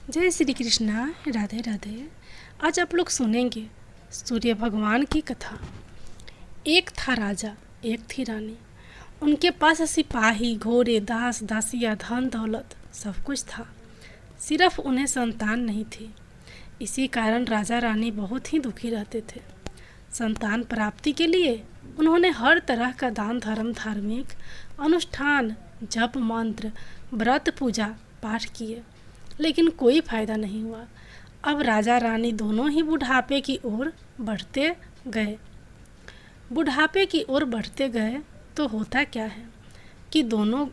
जय श्री कृष्णा। राधे राधे। आज आप लोग सुनेंगे सूर्य भगवान की कथा। एक था राजा, एक थी रानी। उनके पास सिपाही, घोड़े, दास दासियाँ, धन दौलत सब कुछ था, सिर्फ उन्हें संतान नहीं थी। इसी कारण राजा रानी बहुत ही दुखी रहते थे। संतान प्राप्ति के लिए उन्होंने हर तरह का दान धर्म, धार्मिक अनुष्ठान, जप मंत्र, व्रत, पूजा पाठ किए, लेकिन कोई फायदा नहीं हुआ। अब राजा रानी दोनों ही बुढ़ापे की ओर बढ़ते गए तो होता क्या है कि दोनों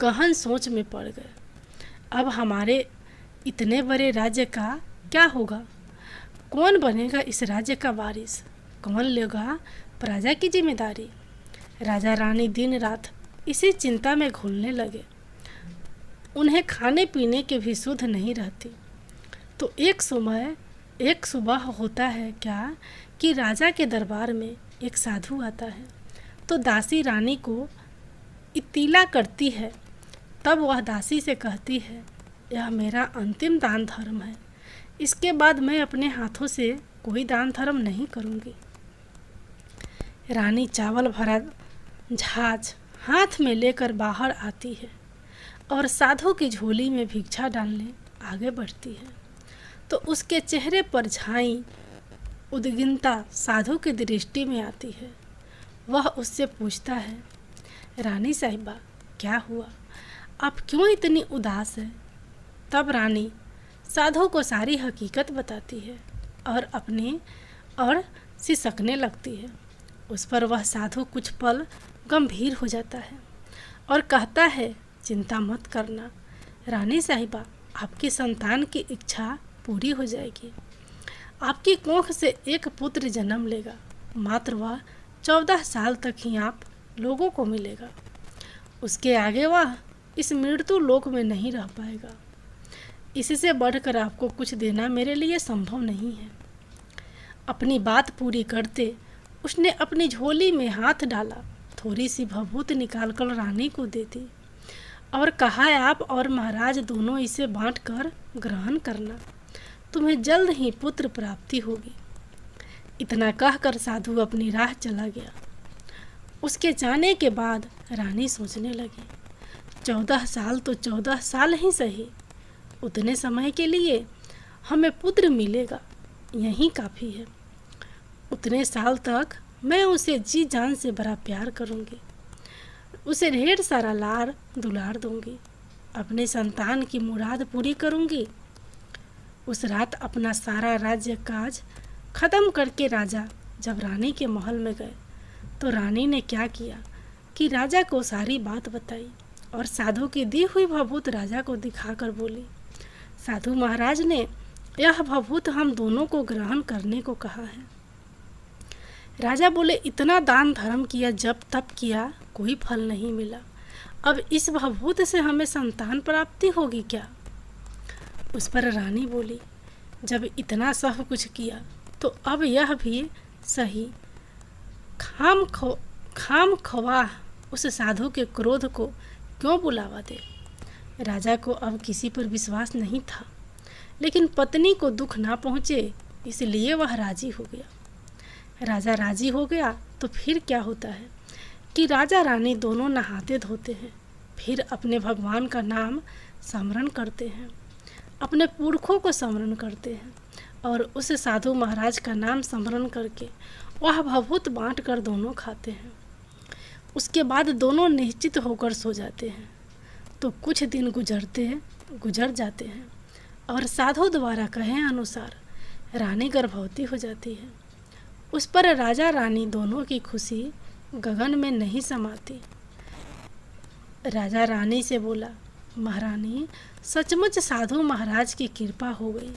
गहन सोच में पड़ गए। अब हमारे इतने बड़े राज्य का क्या होगा? कौन बनेगा इस राज्य का वारिस? कौन लेगा प्रजा की जिम्मेदारी? राजा रानी दिन रात इसी चिंता में घुलने लगे। उन्हें खाने पीने के भी सुध नहीं रहती। तो एक सुबह होता है क्या कि राजा के दरबार में एक साधु आता है। तो दासी रानी को इत्तिला करती है। तब वह दासी से कहती है, यह मेरा अंतिम दान धर्म है, इसके बाद मैं अपने हाथों से कोई दान धर्म नहीं करूँगी। रानी चावल भरा झाज हाथ में लेकर बाहर आती है और साधु की झोली में भिक्षा डालने आगे बढ़ती है। तो उसके चेहरे पर झाई उद्विग्नता साधु की दृष्टि में आती है। वह उससे पूछता है, रानी साहिबा, क्या हुआ? आप क्यों इतनी उदास है? तब रानी साधु को सारी हकीकत बताती है और सिसकने लगती है। उस पर वह साधु कुछ पल गंभीर हो जाता है और कहता है, चिंता मत करना रानी साहिबा, आपकी संतान की इच्छा पूरी हो जाएगी। आपकी कोख से एक पुत्र जन्म लेगा। मात्र वह 14 साल तक ही आप लोगों को मिलेगा। उसके आगे वह इस मृत्यु लोक में नहीं रह पाएगा। इससे बढ़कर आपको कुछ देना मेरे लिए संभव नहीं है। अपनी बात पूरी करते उसने अपनी झोली में हाथ डाला, थोड़ी सी भभूत निकालकर रानी को दे दी और कहा, आप और महाराज दोनों इसे बांटकर ग्रहण करना, तुम्हें जल्द ही पुत्र प्राप्ति होगी। इतना कहकर साधु अपनी राह चला गया। उसके जाने के बाद रानी सोचने लगी, 14 साल तो 14 साल ही सही, उतने समय के लिए हमें पुत्र मिलेगा, यही काफ़ी है। उतने साल तक मैं उसे जी जान से बड़ा प्यार करूँगी, उसे ढेर सारा लाड़ दुलार दूंगी, अपने संतान की मुराद पूरी करूंगी। उस रात अपना सारा राज्य काज खत्म करके राजा जब रानी के महल में गए तो रानी ने क्या किया कि राजा को सारी बात बताई और साधु की दी हुई भभूत राजा को दिखाकर बोली, साधु महाराज ने यह भभूत हम दोनों को ग्रहण करने को कहा है। राजा बोले, इतना दान धर्म किया, जब तप किया, कोई फल नहीं मिला। अब इस भभूत से हमें संतान प्राप्ति होगी क्या? उस पर रानी बोली, जब इतना सब कुछ किया तो अब यह भी सही। खाम ख्वाह उस साधु के क्रोध को क्यों बुलावा दे? राजा को अब किसी पर विश्वास नहीं था, लेकिन पत्नी को दुख ना पहुँचे इसलिए वह राजी हो गया। राजा राजी हो गया तो फिर क्या होता है कि राजा रानी दोनों नहाते धोते हैं, फिर अपने भगवान का नाम स्मरण करते हैं, अपने पुरखों को स्मरण करते हैं और उस साधु महाराज का नाम स्मरण करके वह भभूत बांट कर दोनों खाते हैं। उसके बाद दोनों निश्चित होकर सो जाते हैं। तो कुछ दिन गुजर जाते हैं और साधु द्वारा कहे अनुसार रानी गर्भवती हो जाती है। उस पर राजा रानी दोनों की खुशी गगन में नहीं समाती। राजा रानी से बोला, महारानी, सचमुच साधु महाराज की कृपा हो गई।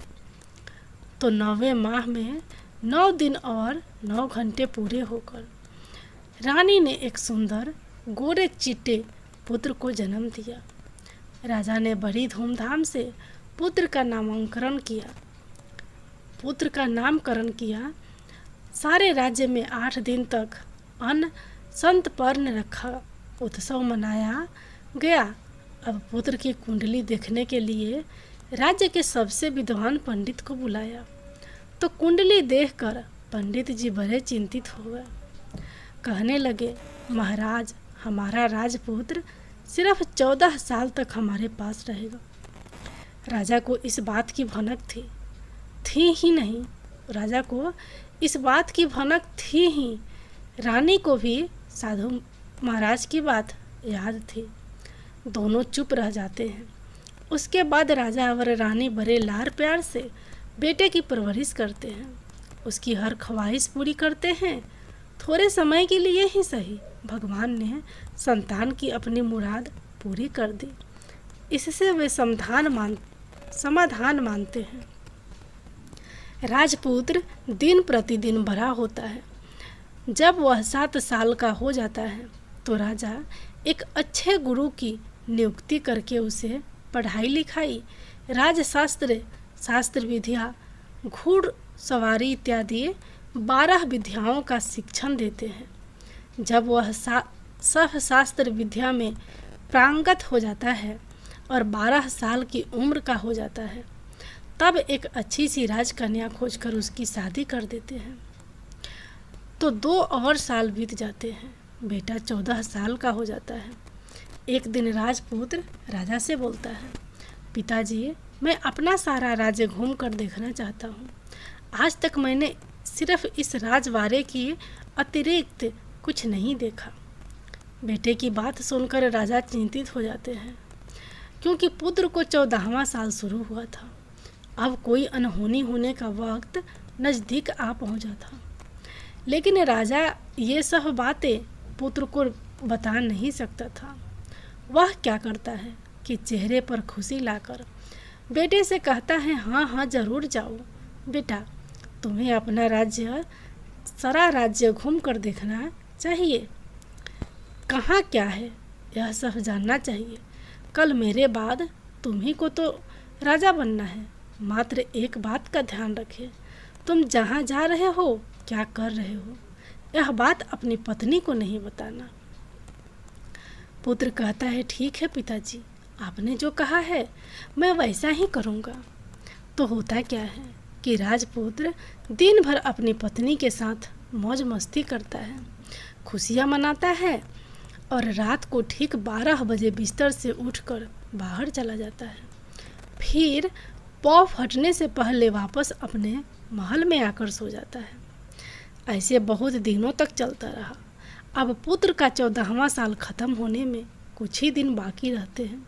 तो 9वें माह में 9 दिन और 9 घंटे पूरे होकर रानी ने एक सुंदर गोरे चिट्टे पुत्र को जन्म दिया। राजा ने बड़ी धूमधाम से पुत्र का नामकरण किया। सारे राज्य में 8 दिन तक अन्न संतपर्ण रखा उत्सव मनाया गया। अब पुत्र की कुंडली देखने के लिए राज्य के सबसे विद्वान पंडित को बुलाया तो कुंडली देखकर पंडित जी बड़े चिंतित हो गए। कहने लगे, महाराज, हमारा राजपुत्र सिर्फ 14 साल तक हमारे पास रहेगा। राजा को इस बात की भनक थी ही नहीं, राजा को इस बात की भनक थी ही, रानी को भी साधु महाराज की बात याद थी। दोनों चुप रह जाते हैं। उसके बाद राजा और रानी बड़े लाड़ प्यार से बेटे की परवरिश करते हैं, उसकी हर ख्वाहिश पूरी करते हैं। थोड़े समय के लिए ही सही, भगवान ने संतान की अपनी मुराद पूरी कर दी। इससे वे समाधान मानते हैं। राजपुत्र दिन प्रतिदिन बड़ा होता है। जब वह 7 साल का हो जाता है तो राजा एक अच्छे गुरु की नियुक्ति करके उसे पढ़ाई लिखाई, शास्त्र विद्या, घुड़सवारी इत्यादि 12 विद्याओं का शिक्षण देते हैं। जब वह सब शास्त्र विद्या में पारंगत हो जाता है और 12 साल की उम्र का हो जाता है, तब एक अच्छी सी राजकन्या खोजकर उसकी शादी कर देते हैं। तो 2 और साल बीत जाते हैं, बेटा 14 साल का हो जाता है। एक दिन राजपुत्र राजा से बोलता है, पिताजी, मैं अपना सारा राज्य घूम कर देखना चाहता हूँ। आज तक मैंने सिर्फ इस राजवाड़े की अतिरिक्त कुछ नहीं देखा। बेटे की बात सुनकर राजा चिंतित हो जाते हैं, क्योंकि पुत्र को 14वां साल शुरू हुआ था। अब कोई अनहोनी होने का वक्त नज़दीक आ पहुंचा था। लेकिन राजा ये सब बातें पुत्र को बता नहीं सकता था। वह क्या करता है कि चेहरे पर खुशी लाकर बेटे से कहता है, हाँ ज़रूर जाओ बेटा, तुम्हें अपना सारा राज्य घूम कर देखना चाहिए। कहाँ क्या है यह सब जानना चाहिए। कल मेरे बाद तुम्ही को तो राजा बनना है। मात्र एक बात का ध्यान रखें, तुम जहाँ जा रहे हो, क्या कर रहे हो, यह बात अपनी पत्नी को नहीं बताना। पुत्र कहता है, ठीक है पिताजी, आपने जो कहा है मैं वैसा ही करूँगा। तो होता क्या है कि राजपुत्र दिन भर अपनी पत्नी के साथ मौज मस्ती करता है, खुशियाँ मनाता है और रात को ठीक 12 बजे बिस्तर से उठकर बाहर चला जाता है। फिर पौ फटने से पहले वापस अपने महल में आकर सो जाता है। ऐसे बहुत दिनों तक चलता रहा। अब पुत्र का 14वां साल खत्म होने में कुछ ही दिन बाकी रहते हैं।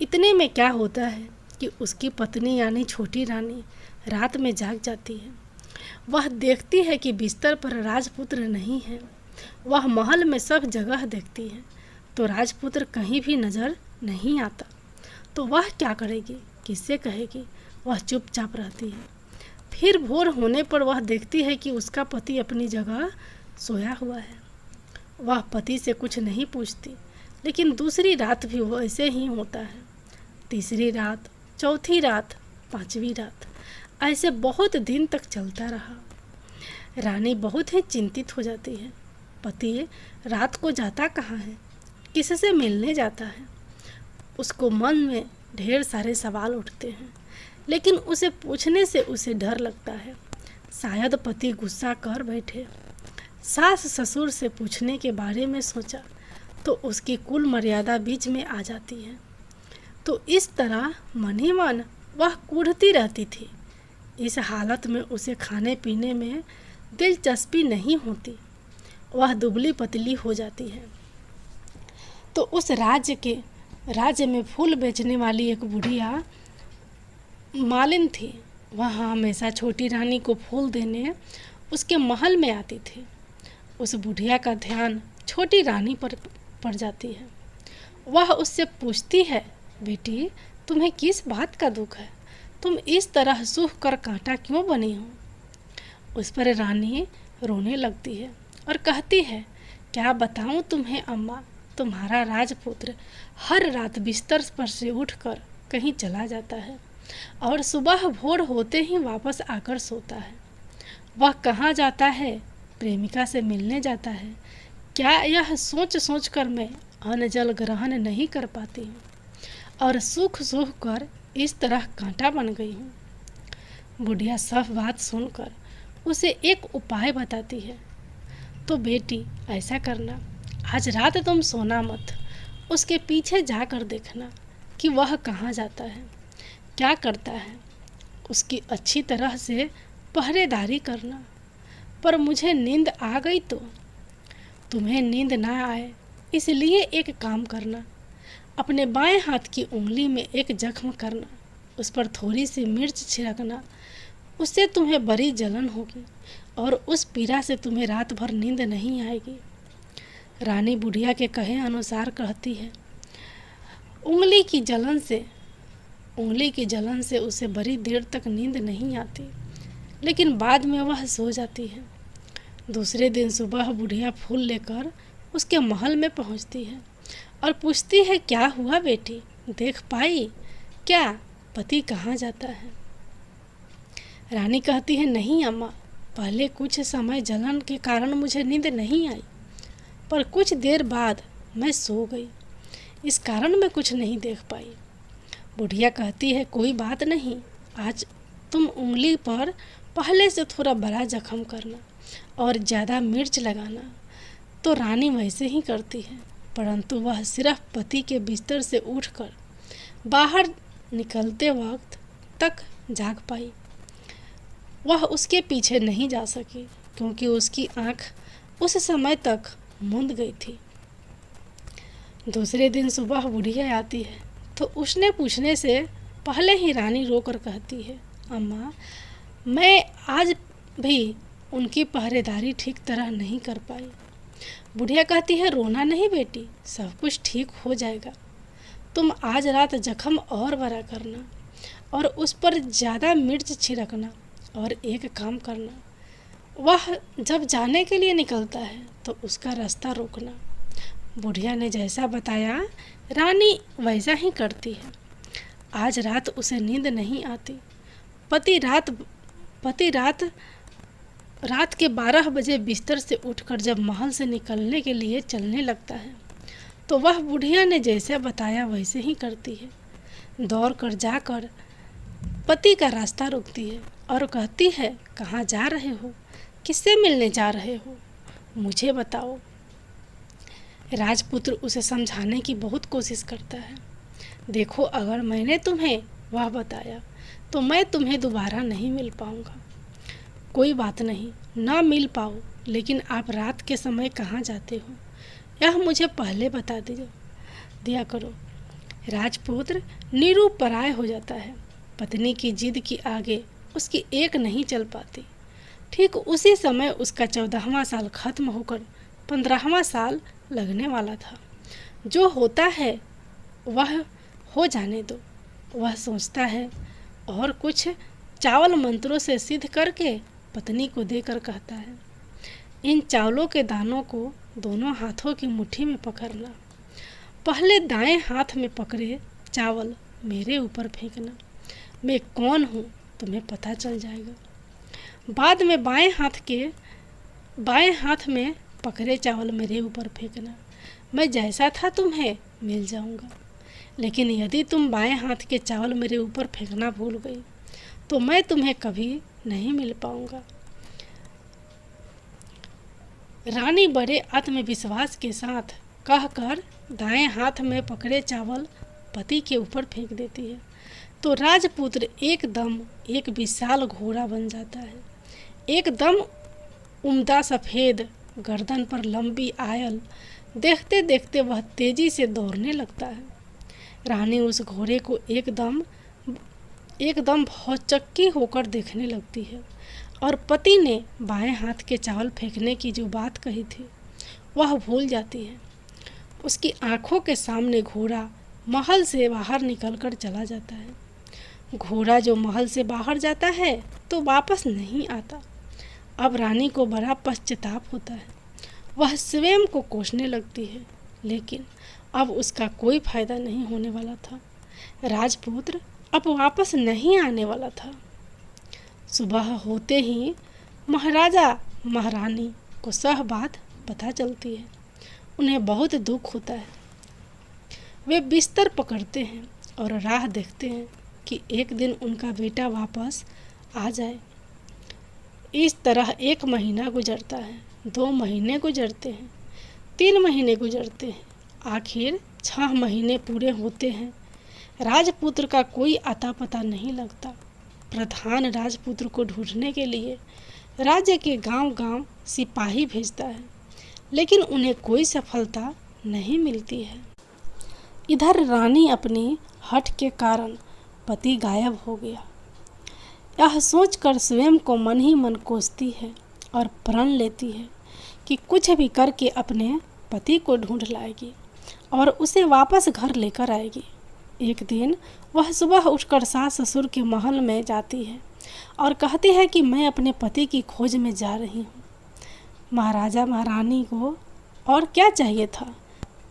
इतने में क्या होता है कि उसकी पत्नी यानी छोटी रानी रात में जाग जाती है। वह देखती है कि बिस्तर पर राजपुत्र नहीं है। वह महल में सब जगह देखती है तो राजपुत्र कहीं भी नज़र नहीं आता। तो वह क्या करेगी, किससे कहेगी। वह चुपचाप रहती है। फिर भोर होने पर वह देखती है कि उसका पति अपनी जगह सोया हुआ है। वह पति से कुछ नहीं पूछती, लेकिन दूसरी रात भी वैसे ही होता है। तीसरी रात, चौथी रात, 5वीं रात, ऐसे बहुत दिन तक चलता रहा। रानी बहुत ही चिंतित हो जाती है। पति रात को जाता कहाँ है, किससे मिलने जाता है। उसको मन में ढेर सारे सवाल उठते हैं, लेकिन उसे पूछने से उसे डर लगता है। शायद पति गुस्सा कर बैठे। सास ससुर से पूछने के बारे में सोचा तो उसकी कुल मर्यादा बीच में आ जाती है। तो इस तरह मन ही मन वह कूढ़ती रहती थी। इस हालत में उसे खाने पीने में दिलचस्पी नहीं होती। वह दुबली पतली हो जाती है। तो उस राज्य में फूल बेचने वाली एक बुढ़िया मालिन थी। वह हमेशा छोटी रानी को फूल देने उसके महल में आती थी। उस बुढ़िया का ध्यान छोटी रानी पर पड़ जाती है। वह उससे पूछती है, बेटी, तुम्हें किस बात का दुख है, तुम इस तरह सूख कर कांटा क्यों बनी हो। उस पर रानी रोने लगती है और कहती है, क्या बताऊं तुम्हें अम्मा, तुम्हारा राजपुत्र हर रात बिस्तर पर से उठकर कहीं चला जाता है और सुबह भोर होते ही वापस आकर सोता है। वह कहाँ जाता है, प्रेमिका से मिलने जाता है क्या, यह सोच कर मैं अन्न जल ग्रहण नहीं कर पाती हूँ और सूख कर इस तरह कांटा बन गई हूँ। बुढ़िया सब बात सुनकर उसे एक उपाय बताती है। तो बेटी ऐसा करना, आज रात तुम सोना मत, उसके पीछे जाकर देखना कि वह कहाँ जाता है, क्या करता है। उसकी अच्छी तरह से पहरेदारी करना। पर मुझे नींद आ गई तो? तुम्हें नींद ना आए इसलिए एक काम करना, अपने बाएं हाथ की उंगली में एक जख्म करना, उस पर थोड़ी सी मिर्च छिड़कना। उससे तुम्हें बड़ी जलन होगी और उस पीड़ा से तुम्हें रात भर नींद नहीं आएगी। रानी बुढ़िया के कहे अनुसार कहती है। उंगली की जलन से उसे बड़ी देर तक नींद नहीं आती, लेकिन बाद में वह सो जाती है। दूसरे दिन सुबह बुढ़िया फूल लेकर उसके महल में पहुंचती है और पूछती है, क्या हुआ बेटी, देख पाई क्या पति कहाँ जाता है? रानी कहती है, नहीं अम्मा, पहले कुछ समय जलन के कारण मुझे नींद नहीं आई, पर कुछ देर बाद मैं सो गई, इस कारण मैं कुछ नहीं देख पाई। बुढ़िया कहती है, कोई बात नहीं, आज तुम उंगली पर पहले से थोड़ा बड़ा जख्म करना और ज़्यादा मिर्च लगाना। तो रानी वैसे ही करती है, परंतु वह सिर्फ पति के बिस्तर से उठकर बाहर निकलते वक्त तक जाग पाई। वह उसके पीछे नहीं जा सकी क्योंकि उसकी आंख उस समय तक मूंद गई थी। दूसरे दिन सुबह बुढ़िया आती है तो उसने पूछने से पहले ही रानी रोकर कहती है, अम्मा, मैं आज भी उनकी पहरेदारी ठीक तरह नहीं कर पाई। बुढ़िया कहती है, रोना नहीं बेटी, सब कुछ ठीक हो जाएगा। तुम आज रात जख्म और बड़ा करना और उस पर ज़्यादा मिर्च छिड़कना और एक काम करना, वह जब जाने के लिए निकलता है तो उसका रास्ता रोकना। बुढ़िया ने जैसा बताया रानी वैसा ही करती है। आज रात उसे नींद नहीं आती। पति रात के 12 बजे बिस्तर से उठकर जब महल से निकलने के लिए चलने लगता है तो वह बुढ़िया ने जैसे बताया वैसे ही करती है। दौड़ कर जाकर पति का रास्ता रोकती है और कहती है, कहाँ जा रहे हो, किससे मिलने जा रहे हो, मुझे बताओ। राजपुत्र उसे समझाने की बहुत कोशिश करता है। देखो, अगर मैंने तुम्हें वह बताया तो मैं तुम्हें दोबारा नहीं मिल पाऊंगा। कोई बात नहीं, ना मिल पाओ, लेकिन आप रात के समय कहाँ जाते हो यह मुझे पहले बता दिया करो। राजपुत्र निरुपराय हो जाता है। पत्नी की जिद की आगे उसकी एक नहीं चल पाती। ठीक उसी समय उसका 14वां साल खत्म होकर 15वां साल लगने वाला था। जो होता है वह हो जाने दो, वह सोचता है और कुछ चावल मंत्रों से सिद्ध करके पत्नी को देकर कहता है, इन चावलों के दानों को दोनों हाथों की मुट्ठी में पकड़ना। पहले दाएं हाथ में पकड़े चावल मेरे ऊपर फेंकना। मैं कौन हूँ तुम्हें पता चल जाएगा। बाद में बाएं हाथ में पकड़े चावल मेरे ऊपर फेंकना। मैं जैसा था तुम्हें मिल जाऊंगा। लेकिन यदि तुम बाएं हाथ के चावल मेरे ऊपर फेंकना भूल गई तो मैं तुम्हें कभी नहीं मिल पाऊंगा। रानी बड़े आत्मविश्वास के साथ कहकर दाएं हाथ में पकड़े चावल पति के ऊपर फेंक देती है तो राजपुत्र एकदम एक विशाल घोड़ा बन जाता है। एकदम उम्दा सफ़ेद गर्दन पर लंबी आयल, देखते देखते वह तेजी से दौड़ने लगता है। रानी उस घोड़े को एकदम भौचक्की होकर देखने लगती है और पति ने बाएं हाथ के चावल फेंकने की जो बात कही थी वह भूल जाती है। उसकी आंखों के सामने घोड़ा महल से बाहर निकलकर चला जाता है। घोड़ा जो महल से बाहर जाता है तो वापस नहीं आता। अब रानी को बड़ा पश्चाताप होता है। वह स्वयं को कोसने लगती है, लेकिन अब उसका कोई फायदा नहीं होने वाला था। राजपुत्र अब वापस नहीं आने वाला था। सुबह होते ही महाराजा महारानी को सब बात पता चलती है। उन्हें बहुत दुख होता है। वे बिस्तर पकड़ते हैं और राह देखते हैं कि एक दिन उनका बेटा वापस आ जाए। इस तरह 1 महीना गुजरता है, 2 महीने गुजरते हैं, 3 महीने गुजरते हैं, आखिर 6 महीने पूरे होते हैं। राजपुत्र का कोई अता पता नहीं लगता। प्रधान राजपुत्र को ढूंढने के लिए राज्य के गांव-गांव सिपाही भेजता है, लेकिन उन्हें कोई सफलता नहीं मिलती है। इधर रानी अपनी हठ के कारण पति गायब हो गया, यह सोचकर स्वयं को मन ही मन कोसती है और प्रण लेती है कि कुछ भी करके अपने पति को ढूंढ लाएगी और उसे वापस घर लेकर आएगी। एक दिन वह सुबह उठकर सास ससुर के महल में जाती है और कहती है कि मैं अपने पति की खोज में जा रही हूँ। महाराजा महारानी को और क्या चाहिए था,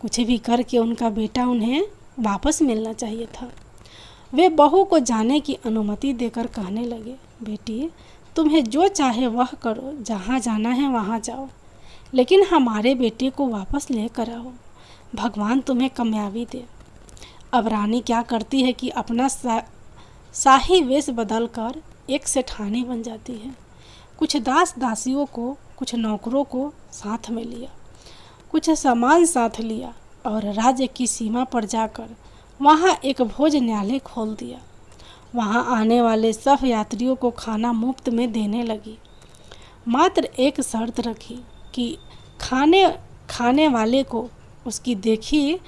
कुछ भी करके उनका बेटा उन्हें वापस मिलना चाहिए था। वे बहू को जाने की अनुमति देकर कहने लगे, बेटी तुम्हें जो चाहे वह करो, जहाँ जाना है वहाँ जाओ, लेकिन हमारे बेटे को वापस लेकर आओ, भगवान तुम्हें कामयाबी दे। अब रानी क्या करती है कि अपना शाही वेश बदलकर एक सेठानी बन जाती है। कुछ दास दासियों को, कुछ नौकरों को साथ में लिया, कुछ सामान साथ लिया और राज्य की सीमा पर जाकर वहाँ एक भोजनालय खोल दिया। वहाँ आने वाले सब यात्रियों को खाना मुफ्त में देने लगी। मात्र एक शर्त रखी कि खाने वाले को उसकी देखी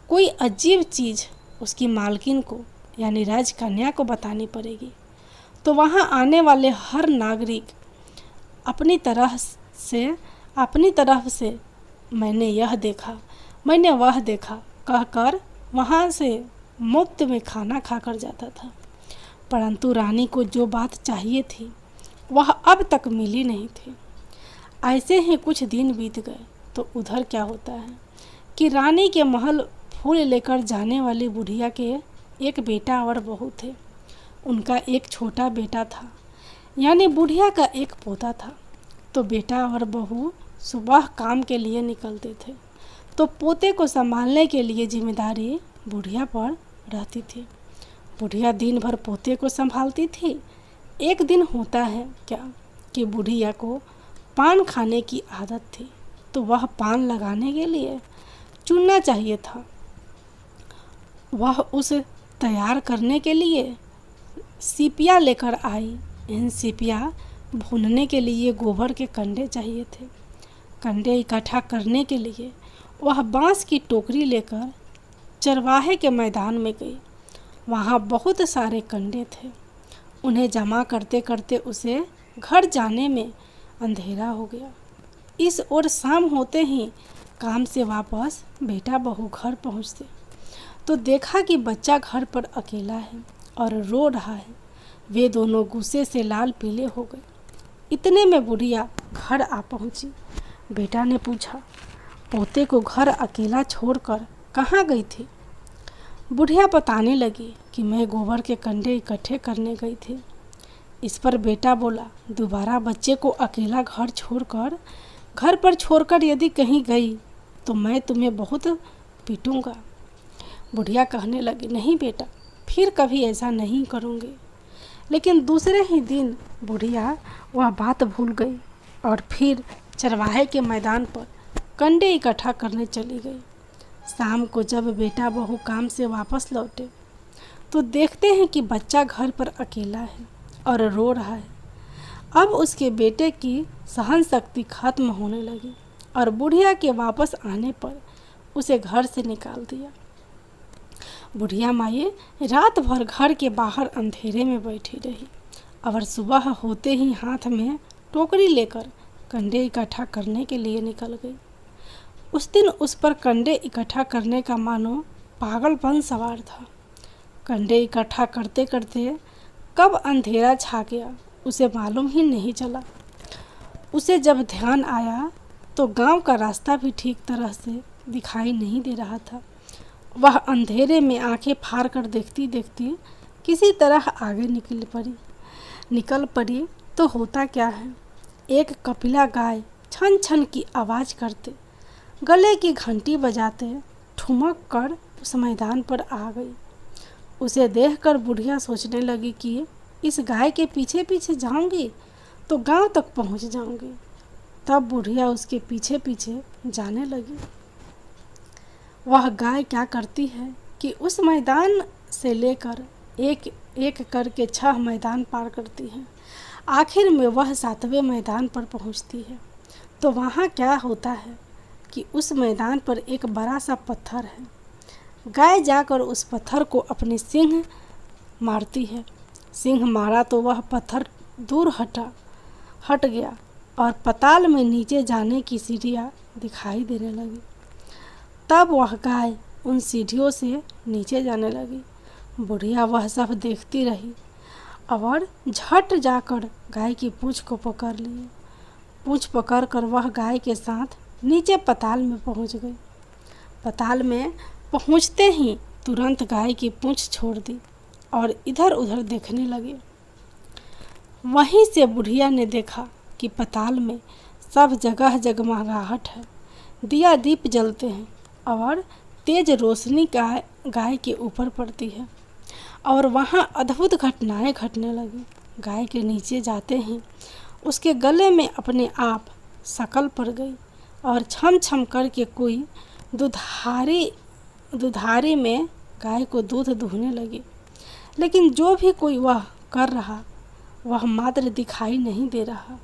कोई अजीब चीज़ उसकी मालकिन को यानी राजकन्या को बतानी पड़ेगी। तो वहाँ आने वाले हर नागरिक अपनी तरफ से मैंने यह देखा, मैंने वह देखा कहकर वहाँ से मुफ्त में खाना खाकर जाता था। परंतु रानी को जो बात चाहिए थी वह अब तक मिली नहीं थी। ऐसे ही कुछ दिन बीत गए तो उधर क्या होता है कि रानी के महल फूल लेकर जाने वाली बुढ़िया के एक बेटा और बहू थे। उनका एक छोटा बेटा था, यानी बुढ़िया का एक पोता था। तो बेटा और बहू सुबह काम के लिए निकलते थे, तो पोते को संभालने के लिए जिम्मेदारी बुढ़िया पर रहती थी। बुढ़िया दिन भर पोते को संभालती थी। एक दिन होता है क्या कि बुढ़िया को पान खाने की आदत थी, तो वह पान लगाने के लिए चुनना चाहिए था। वह उस तैयार करने के लिए सीपिया लेकर आई। इन सीपिया भूनने के लिए गोबर के कंडे चाहिए थे। कंडे इकट्ठा करने के लिए वह बांस की टोकरी लेकर चरवाहे के मैदान में गई। वहाँ बहुत सारे कंडे थे। उन्हें जमा करते करते उसे घर जाने में अंधेरा हो गया। इस ओर शाम होते ही काम से वापस बेटा बहू घर पहुँचते तो देखा कि बच्चा घर पर अकेला है और रो रहा है। वे दोनों गुस्से से लाल पीले हो गए। इतने में बुढ़िया घर आ पहुंची। बेटा ने पूछा, पोते को घर अकेला छोड़कर कहाँ गई थी? बुढ़िया बताने लगी कि मैं गोबर के कंडे इकट्ठे करने गई थी। इस पर बेटा बोला, दोबारा बच्चे को अकेला घर पर छोड़कर यदि कहीं गई तो मैं तुम्हें बहुत पीटूंगा। बुढ़िया कहने लगी, नहीं बेटा, फिर कभी ऐसा नहीं करूँगी। लेकिन दूसरे ही दिन बुढ़िया वह बात भूल गई और फिर चरवाहे के मैदान पर कंडे इकट्ठा करने चली गई। शाम को जब बेटा बहू काम से वापस लौटे तो देखते हैं कि बच्चा घर पर अकेला है और रो रहा है। अब उसके बेटे की सहन शक्ति खत्म होने लगी और बुढ़िया के वापस आने पर उसे घर से निकाल दिया। बुढ़िया माई रात भर घर के बाहर अंधेरे में बैठी रही और सुबह होते ही हाथ में टोकरी लेकर कंडे इकट्ठा करने के लिए निकल गई। उस दिन उस पर कंडे इकट्ठा करने का मानो पागलपन सवार था। कंडे इकट्ठा करते करते कब अंधेरा छा गया उसे मालूम ही नहीं चला। उसे जब ध्यान आया तो गांव का रास्ता भी ठीक तरह से दिखाई नहीं दे रहा था। वह अंधेरे में आंखें फाड़ कर देखती देखती किसी तरह आगे निकल पड़ी तो होता क्या है, एक कपिला गाय छन छन की आवाज़ करते गले की घंटी बजाते ठुमक कर उस मैदान पर आ गई। उसे देखकर बुढ़िया सोचने लगी कि इस गाय के पीछे पीछे जाऊंगी तो गांव तक पहुंच जाऊंगी। तब बुढ़िया उसके पीछे पीछे जाने लगी। वह गाय क्या करती है कि उस मैदान से लेकर एक एक करके 6 मैदान पार करती है। आखिर में वह 7वें मैदान पर पहुंचती है। तो वहाँ क्या होता है कि उस मैदान पर एक बड़ा सा पत्थर है। गाय जाकर उस पत्थर को अपने सींग मारती है। सींग मारा तो वह पत्थर दूर हट गया और पाताल में नीचे जाने की सीढ़ियाँ दिखाई देने लगी। तब वह गाय उन सीढ़ियों से नीचे जाने लगी। बुढ़िया वह सब देखती रही और झट जाकर गाय की पूँछ को पकड़ लिए। पूँछ पकड़कर वह गाय के साथ नीचे पाताल में पहुंच गई। पाताल में पहुंचते ही तुरंत गाय की पूँछ छोड़ दी और इधर उधर देखने लगे। वहीं से बुढ़िया ने देखा कि पाताल में सब जगह जगमगाहट है, दिया दीप जलते हैं और तेज रोशनी गाय के ऊपर पड़ती है और वहाँ अद्भुत घटनाएं घटने लगी। गाय के नीचे जाते ही उसके गले में अपने आप शकल पड़ गई और छम छम करके कोई दुधारी में गाय को दूध दूहने लगी। लेकिन जो भी कोई वह कर रहा वह मात्र दिखाई नहीं दे रहा।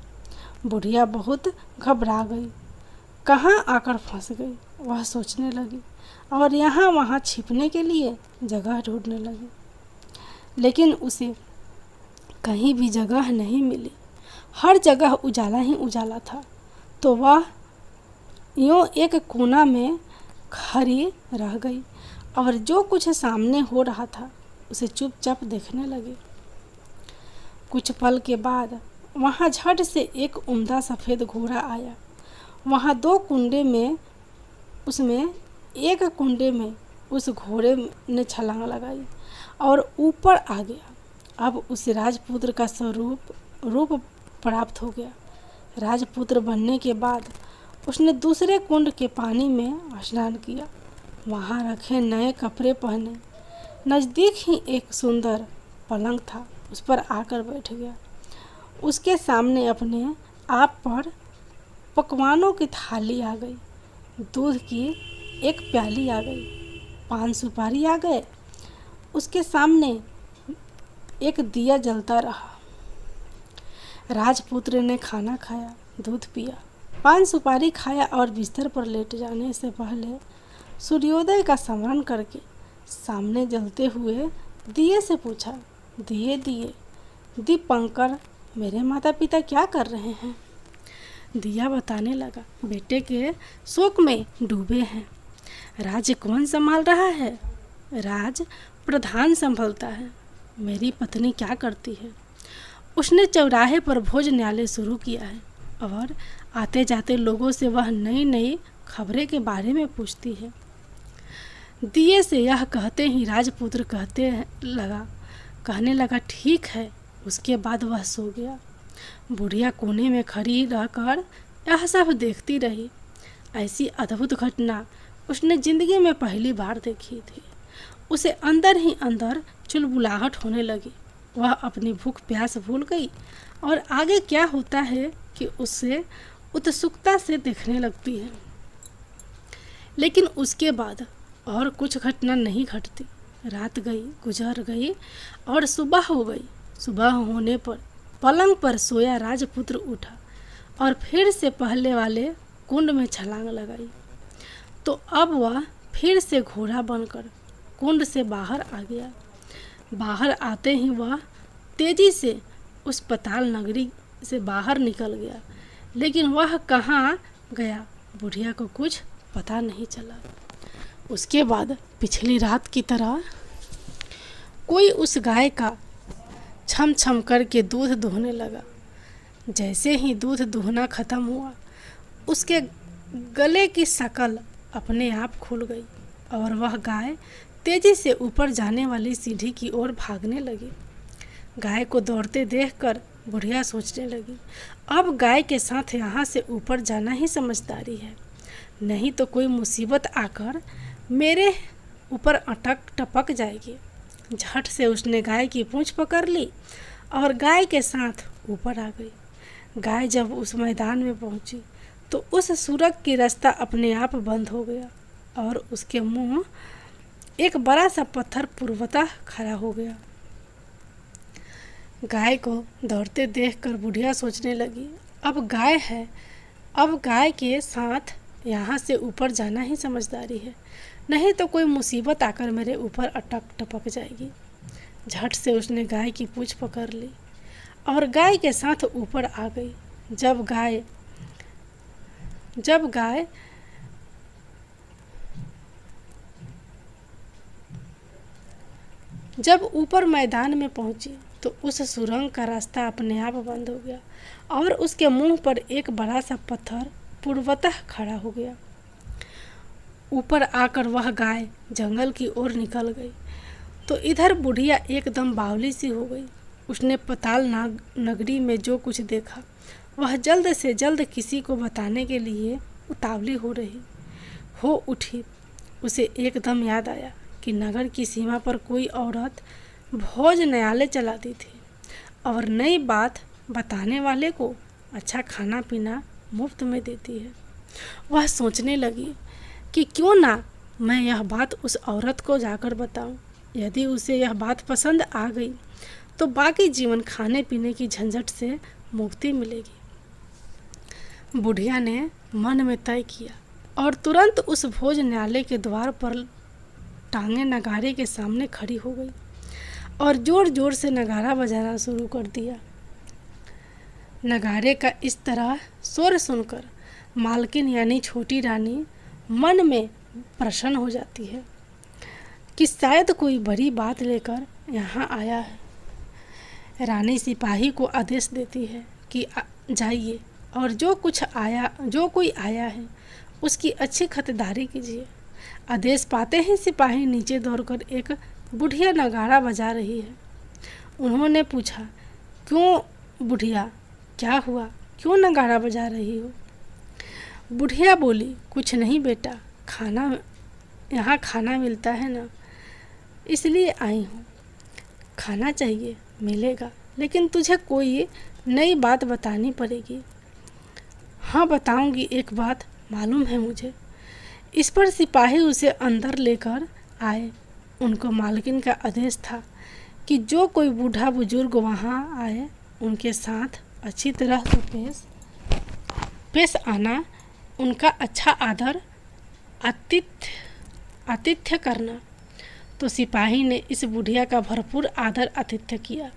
बुढ़िया बहुत घबरा गई, कहाँ आकर फंस गई वह सोचने लगी और यहाँ वहाँ छिपने के लिए जगह ढूंढने लगी। लेकिन उसे कहीं भी जगह नहीं मिली, हर जगह उजाला ही उजाला था। तो वह यूँ एक कोना में खड़ी रह गई और जो कुछ सामने हो रहा था उसे चुपचाप देखने लगी। कुछ पल के बाद वहाँ झट से एक उम्दा सफ़ेद घोड़ा आया। वहाँ 2 कुंडे में उसमें एक कुंडे में उस घोड़े ने छलांग लगाई और ऊपर आ गया। अब उस राजपुत्र का रूप प्राप्त हो गया। राजपुत्र बनने के बाद उसने दूसरे कुंड के पानी में स्नान किया। वहाँ रखे नए कपड़े पहने। नज़दीक ही एक सुंदर पलंग था, उस पर आकर बैठ गया। उसके सामने अपने आप पर पकवानों की थाली आ गई, दूध की एक प्याली आ गई, 5 सुपारी आ गए। उसके सामने एक दिया जलता रहा। राजपुत्र ने खाना खाया, दूध पिया, 5 सुपारी खाया और बिस्तर पर लेट जाने से पहले सूर्योदय का स्मरण करके सामने जलते हुए दिए से पूछा, दिए दीपंकर, मेरे माता पिता क्या कर रहे हैं? दिया बताने लगा, बेटे के शोक में डूबे हैं। राज्य कौन संभाल रहा है? राज प्रधान संभलता है। मेरी पत्नी क्या करती है? उसने चौराहे पर भोजनालय शुरू किया है और आते जाते लोगों से वह नई नई खबरें के बारे में पूछती है। दिए से यह कहते ही राजपुत्र कहने लगा ठीक है। उसके बाद वह सो गया। बुढ़िया कोने में खड़ी रहकर यह सब देखती रही। ऐसी अद्भुत घटना उसने जिंदगी में पहली बार देखी थी। उसे अंदर ही अंदर चुलबुलाहट होने लगी। वह अपनी भूख प्यास भूल गई और आगे क्या होता है कि उससे उत्सुकता से देखने लगती है। लेकिन उसके बाद और कुछ घटना नहीं घटती। रात गई, गुजर गई और सुबह हो गई। सुबह होने पर पलंग पर सोया राजपुत्र उठा और फिर से पहले वाले कुंड में छलांग लगाई। तो अब वह फिर से घोड़ा बनकर कुंड से बाहर आ गया। बाहर आते ही वह तेजी से उस पाताल नगरी से बाहर निकल गया। लेकिन वह कहाँ गया, बुढ़िया को कुछ पता नहीं चला। उसके बाद पिछली रात की तरह कोई उस गाय का छम छम करके दूध दूहने लगा। जैसे ही दूध दूहना खत्म हुआ, उसके गले की शकल अपने आप खुल गई और वह गाय तेजी से ऊपर जाने वाली सीढ़ी की ओर भागने लगी। गाय को दौड़ते देखकर बुढ़िया सोचने लगी, अब गाय के साथ यहाँ से ऊपर जाना ही समझदारी है, नहीं तो कोई मुसीबत आकर मेरे ऊपर टपक जाएगी। झट से उसने गाय की पूंछ पकड़ ली और गाय के साथ ऊपर आ गई। गाय जब उस मैदान में पहुंची तो उस सुरंग की रास्ता अपने आप बंद हो गया और उसके मुंह एक बड़ा सा पत्थर पूर्वतः खड़ा हो गया। गाय को दौड़ते देखकर बुढ़िया सोचने लगी, अब गाय के साथ यहाँ से ऊपर जाना ही समझदारी है, नहीं तो कोई मुसीबत आकर मेरे ऊपर अटक टपक जाएगी। झट से उसने गाय की पूंछ पकड़ ली और गाय के साथ ऊपर आ गई। जब ऊपर मैदान में पहुंची तो उस सुरंग का रास्ता अपने आप बंद हो गया और उसके मुंह पर एक बड़ा सा पत्थर पूर्वतः खड़ा हो गया। ऊपर आकर वह गाय जंगल की ओर निकल गई तो इधर बुढ़िया एकदम बावली सी हो गई। उसने पताल नगरी में जो कुछ देखा वह जल्द से जल्द किसी को बताने के लिए उतावली हो उठी। उसे एकदम याद आया कि नगर की सीमा पर कोई औरत भोजनालय चलाती थी और नई बात बताने वाले को अच्छा खाना पीना मुफ्त में देती है। वह सोचने लगी कि क्यों ना मैं यह बात उस औरत को जाकर बताऊं। यदि उसे यह बात पसंद आ गई तो बाकी जीवन खाने पीने की झंझट से मुक्ति मिलेगी। बुढ़िया ने मन में तय किया और तुरंत उस भोजनालय के द्वार पर टांगे नगारे के सामने खड़ी हो गई और जोर जोर से नगारा बजाना शुरू कर दिया। नगारे का इस तरह शोर सुनकर मालकिन यानी छोटी रानी मन में प्रसन्न हो जाती है कि शायद कोई बड़ी बात लेकर यहाँ आया है। रानी सिपाही को आदेश देती है कि जाइए और जो कोई आया है उसकी अच्छी खरीदारी कीजिए। आदेश पाते ही सिपाही नीचे दौड़कर एक बुढ़िया नगाड़ा बजा रही है। उन्होंने पूछा, क्यों बुढ़िया, क्या हुआ, क्यों नगाड़ा बजा रही हो? बुढ़िया बोली, कुछ नहीं बेटा, यहाँ खाना मिलता है ना, इसलिए आई हूँ। खाना चाहिए, मिलेगा, लेकिन तुझे कोई नई बात बतानी पड़ेगी। हाँ बताऊंगी, एक बात मालूम है मुझे। इस पर सिपाही उसे अंदर लेकर आए। उनको मालकिन का आदेश था कि जो कोई बूढ़ा बुजुर्ग वहाँ आए उनके साथ अच्छी तरह से पेश आना, उनका अच्छा आदर आतिथ्य करना। तो सिपाही ने इस बुढ़िया का भरपूर आदर आतिथ्य किया।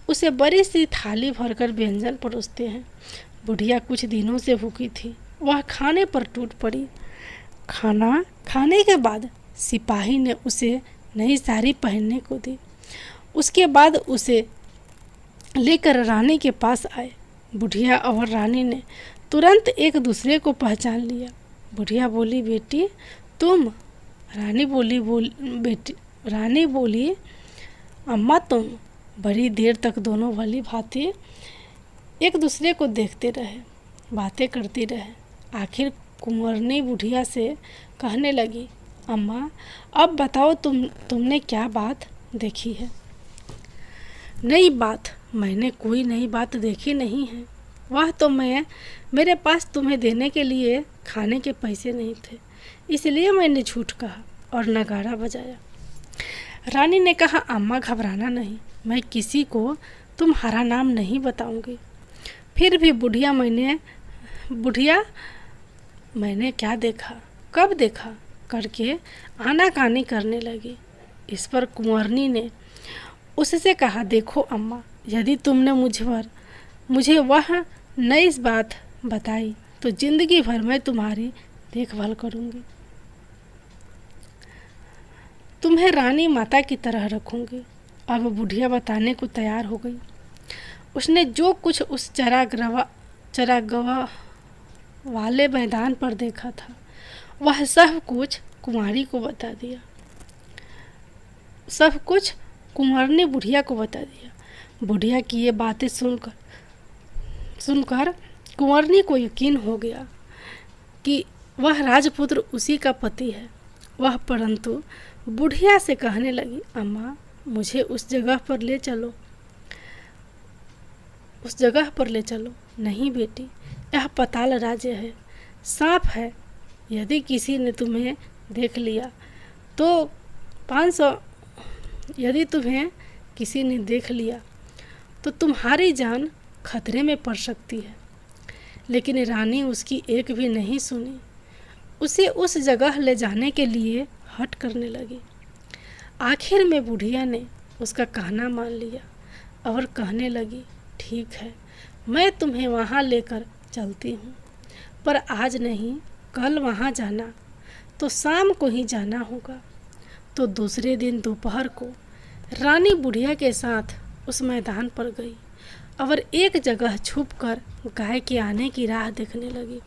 उसे बड़ी सी थाली भरकर व्यंजन परोसते हैं। बुढ़िया कुछ दिनों से भूखी थी, वह खाने पर टूट पड़ी। खाना खाने के बाद सिपाही ने उसे नई साड़ी पहनने को दी। उसके बाद उसे लेकर रानी के पास आए। बुढ़िया और रानी ने तुरंत एक दूसरे को पहचान लिया। बुढ़िया बोली, बेटी तुम? रानी बोली, अम्मा तुम? बड़ी देर तक दोनों भली भांति एक दूसरे को देखते रहे, बातें करती रहे। आखिर कुंवरनी बुढ़िया से कहने लगी, अम्मा अब बताओ तुमने क्या बात देखी है? नई बात? मैंने कोई नई बात देखी नहीं है। वह तो मेरे पास तुम्हें देने के लिए खाने के पैसे नहीं थे, इसलिए मैंने झूठ कहा और नगाड़ा बजाया। रानी ने कहा, अम्मा घबराना नहीं, मैं किसी को तुम्हारा नाम नहीं बताऊंगी। फिर भी बुढ़िया मैंने क्या देखा, कब देखा करके आनाकानी करने लगी। इस पर कुंवरनी ने उससे कहा, देखो अम्मा, यदि तुमने मुझे वह नई बात बताई तो जिंदगी भर मैं तुम्हारी देखभाल करूंगी, तुम्हें रानी माता की तरह रखूंगी। अब बुढ़िया बताने को तैयार हो गई। उसने जो कुछ उस चरागाह वाले मैदान पर देखा था वह सब कुछ कुंवारी को बता दिया। सब कुछ कुंवरनी बुढ़िया को बता दिया। बुढ़िया की ये बातें सुनकर कुंवरनी को यकीन हो गया कि वह राजपुत्र उसी का पति है। वह परंतु बुढ़िया से कहने लगी, अम्मा मुझे उस जगह पर ले चलो, उस जगह पर ले चलो। नहीं बेटी, यह पाताल राज्य है, सांप है। यदि किसी ने तुम्हें देख लिया तो 500 यदि तुम्हें किसी ने देख लिया तो तुम्हारी जान खतरे में पड़ सकती है। लेकिन रानी उसकी एक भी नहीं सुनी, उसे उस जगह ले जाने के लिए हट करने लगी। आखिर में बुढ़िया ने उसका कहना मान लिया और कहने लगी, ठीक है, मैं तुम्हें वहाँ लेकर चलती हूँ, पर आज नहीं, कल वहाँ जाना, तो शाम को ही जाना होगा। तो दूसरे दिन दोपहर को रानी बुढ़िया के साथ उस मैदान पर गई और एक जगह छुपकर गाय के आने की राह देखने लगी।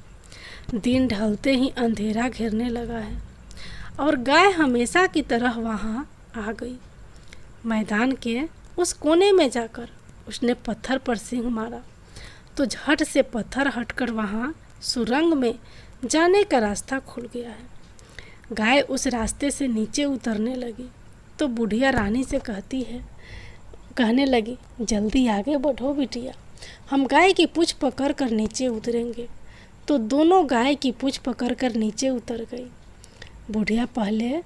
दिन ढलते ही अंधेरा घेरने लगा है और गाय हमेशा की तरह वहाँ आ गई। मैदान के उस कोने में जाकर उसने पत्थर पर सींग मारा तो झट से पत्थर हटकर वहाँ सुरंग में जाने का रास्ता खुल गया है। गाय उस रास्ते से नीचे उतरने लगी तो बुढ़िया रानी से कहने लगी, जल्दी आगे बढ़ो बिटिया, हम गाय की पूँछ पकड़ कर नीचे उतरेंगे। तो दोनों गाय की पूँछ पकड़ कर नीचे उतर गई। बुढ़िया पहले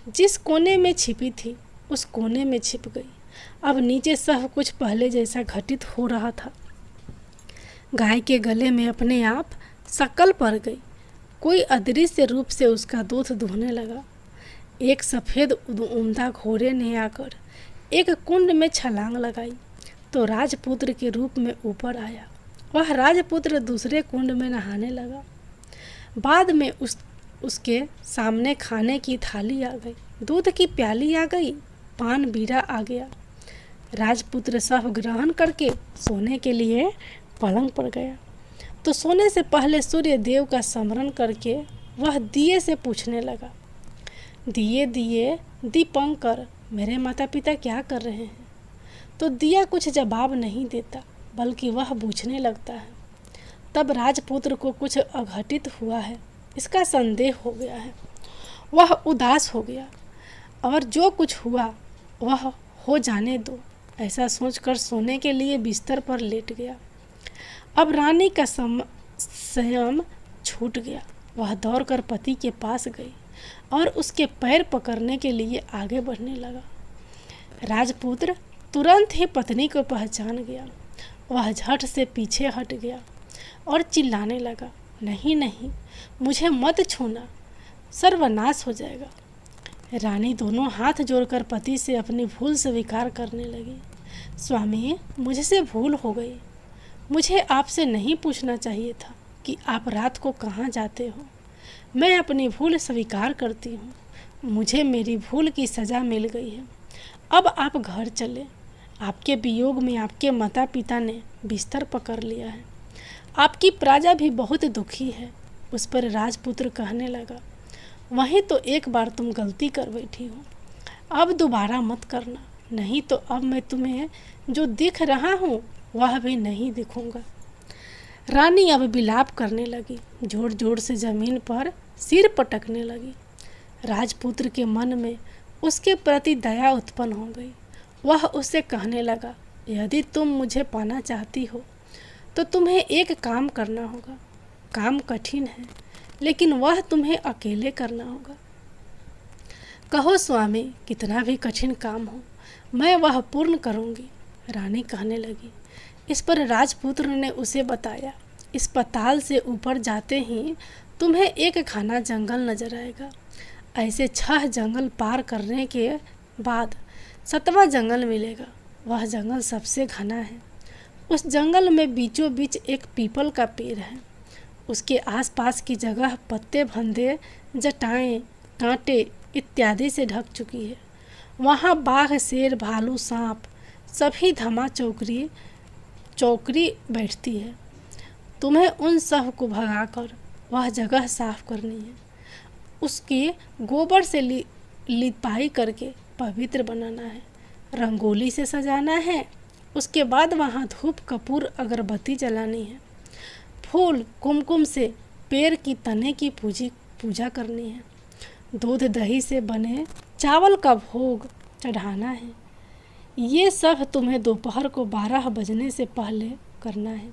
जिस कोने में छिपी थी उस कोने में छिप गई। अब नीचे सब कुछ पहले जैसा घटित हो रहा था। गाय के गले में अपने आप शकल पड़ गई। कोई अदृश्य रूप से उसका दूध दुहने लगा। एक सफ़ेद उम्दा घोड़े ने आकर एक कुंड में छलांग लगाई तो राजपुत्र के रूप में ऊपर आया। वह राजपुत्र दूसरे कुंड में नहाने लगा। बाद में उसके सामने खाने की थाली आ गई, दूध की प्याली आ गई, पान बीरा आ गया। राजपुत्र सब ग्रहण करके सोने के लिए पलंग पर गया तो सोने से पहले सूर्य देव का स्मरण करके वह दिए से पूछने लगा, दिए दिए दीपंकर, मेरे माता पिता क्या कर रहे हैं? तो दिया कुछ जवाब नहीं देता बल्कि वह पूछने लगता है। तब राजपुत्र को कुछ अघटित हुआ है, इसका संदेह हो गया है। वह उदास हो गया और जो कुछ हुआ वह हो जाने दो, ऐसा सोचकर सोने के लिए बिस्तर पर लेट गया। अब रानी का संयम छूट गया। वह दौड़कर पति के पास गई और उसके पैर पकड़ने के लिए आगे बढ़ने लगा। राजपुत्र तुरंत ही पत्नी को पहचान गया। वह झट से पीछे हट गया और चिल्लाने लगा, नहीं नहीं, मुझे मत छूना, सर्वनाश हो जाएगा। रानी दोनों हाथ जोड़कर पति से अपनी भूल स्वीकार करने लगी। स्वामी, मुझसे भूल हो गई। मुझे आपसे नहीं पूछना चाहिए था कि आप रात को कहाँ जाते हो। मैं अपनी भूल स्वीकार करती हूँ। मुझे मेरी भूल की सज़ा मिल गई है। अब आप घर चले। आपके वियोग में आपके माता पिता ने बिस्तर पकड़ लिया है। आपकी प्रजा भी बहुत दुखी है। उस पर राजपुत्र कहने लगा, वहीं तो एक बार तुम गलती कर बैठी हो, अब दोबारा मत करना, नहीं तो अब मैं तुम्हें जो दिख रहा हूँ वह भी नहीं दिखूंगा। रानी अब विलाप करने लगी, जोर जोर से जमीन पर सिर पटकने लगी। राजपुत्र के मन में उसके प्रति दया उत्पन्न हो गई। वह उससे कहने लगा, यदि तुम मुझे पाना चाहती हो तो तुम्हें एक काम करना होगा। काम कठिन है लेकिन वह तुम्हें अकेले करना होगा। कहो स्वामी, कितना भी कठिन काम हो मैं वह पूर्ण करूंगी। रानी कहने लगी। इस पर राजपुत्र ने उसे बताया, इस पाताल से ऊपर जाते ही तुम्हें एक घना जंगल नजर आएगा। ऐसे 6 जंगल पार करने के बाद 7वां जंगल मिलेगा। वह जंगल सबसे घना है। उस जंगल में बीचों बीच एक पीपल का पेड़ है। उसके आसपास की जगह पत्ते फंदे, जटाएं, कांटे इत्यादि से ढक चुकी है। वहाँ बाघ, शेर, भालू, सांप सभी धमा चौकरी बैठती है। तुम्हें उन सब को भगाकर वह जगह साफ करनी है। उसकी गोबर से लिपाई करके पवित्र बनाना है, रंगोली से सजाना है। उसके बाद वहाँ धूप, कपूर, अगरबत्ती जलानी है। फूल, कुमकुम से पेड़ की तने की पूजा करनी है। दूध दही से बने चावल का भोग चढ़ाना है। ये सब तुम्हें दोपहर को 12 बजने से पहले करना है।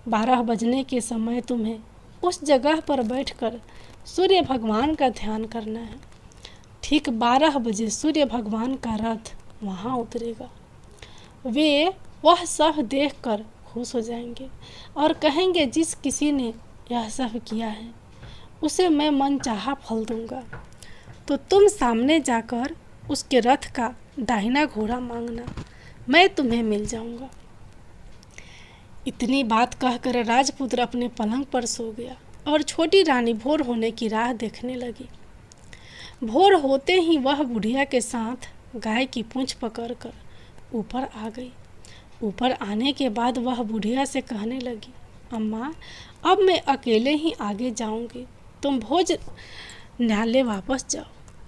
12 बजने के समय तुम्हें उस जगह पर बैठकर सूर्य भगवान का ध्यान करना है। ठीक 12 बजे सूर्य भगवान का रथ वहाँ उतरेगा। वे वह सब देखकर खुश हो जाएंगे और कहेंगे, जिस किसी ने यह सब किया है उसे मैं मनचाहा फल दूंगा। तो तुम सामने जाकर उसके रथ का दाहिना घोड़ा मांगना, मैं तुम्हें मिल जाऊंगा। इतनी बात कहकर राजपुत्र अपने पलंग पर सो गया और छोटी रानी भोर होने की राह देखने लगी। भोर होते ही वह बुढ़िया के साथ गाय की पूंछ पकड़कर ऊपर आ गई। ऊपर आने के बाद वह बुढ़िया से कहने लगी, अम्मा, अब मैं अकेले ही आगे जाऊंगी, तुम भोज न्याले वापस जाओ।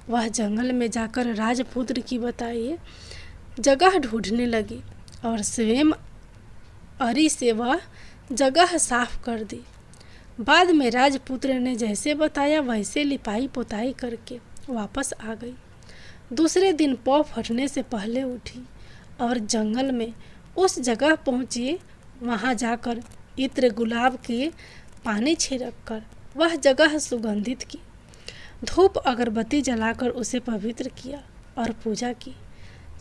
वह जंगल में जाकर राजपुत्र की बताई जगह ढूंढने लगी और स्वयं अरी से वह जगह साफ कर दी। बाद में राजपुत्र ने जैसे बताया वैसे लिपाई पोताई करके वापस आ गई। दूसरे दिन पौ फटने से पहले उठी और जंगल में उस जगह पहुंची। वहां जाकर इत्र गुलाब के पानी छिड़क कर वह जगह सुगंधित की। धूप अगरबत्ती जलाकर उसे पवित्र किया और पूजा की।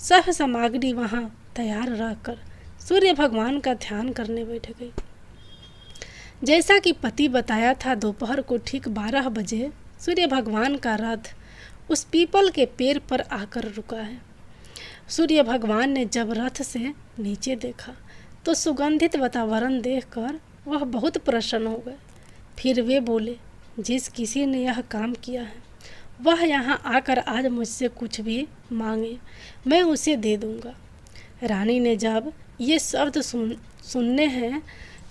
सब सामग्री वहां तैयार रखकर सूर्य भगवान का ध्यान करने बैठ गई। जैसा कि पति बताया था, दोपहर को ठीक 12 बजे सूर्य भगवान का रथ उस पीपल के पेड़ पर आकर रुका है। सूर्य भगवान ने जब रथ से नीचे देखा तो सुगंधित वातावरण देखकर वह बहुत प्रसन्न हो गए। फिर वे बोले, जिस किसी ने यह काम किया है वह यहाँ आकर आज मुझसे कुछ भी मांगे, मैं उसे दे दूँगा। रानी ने जब ये शब्द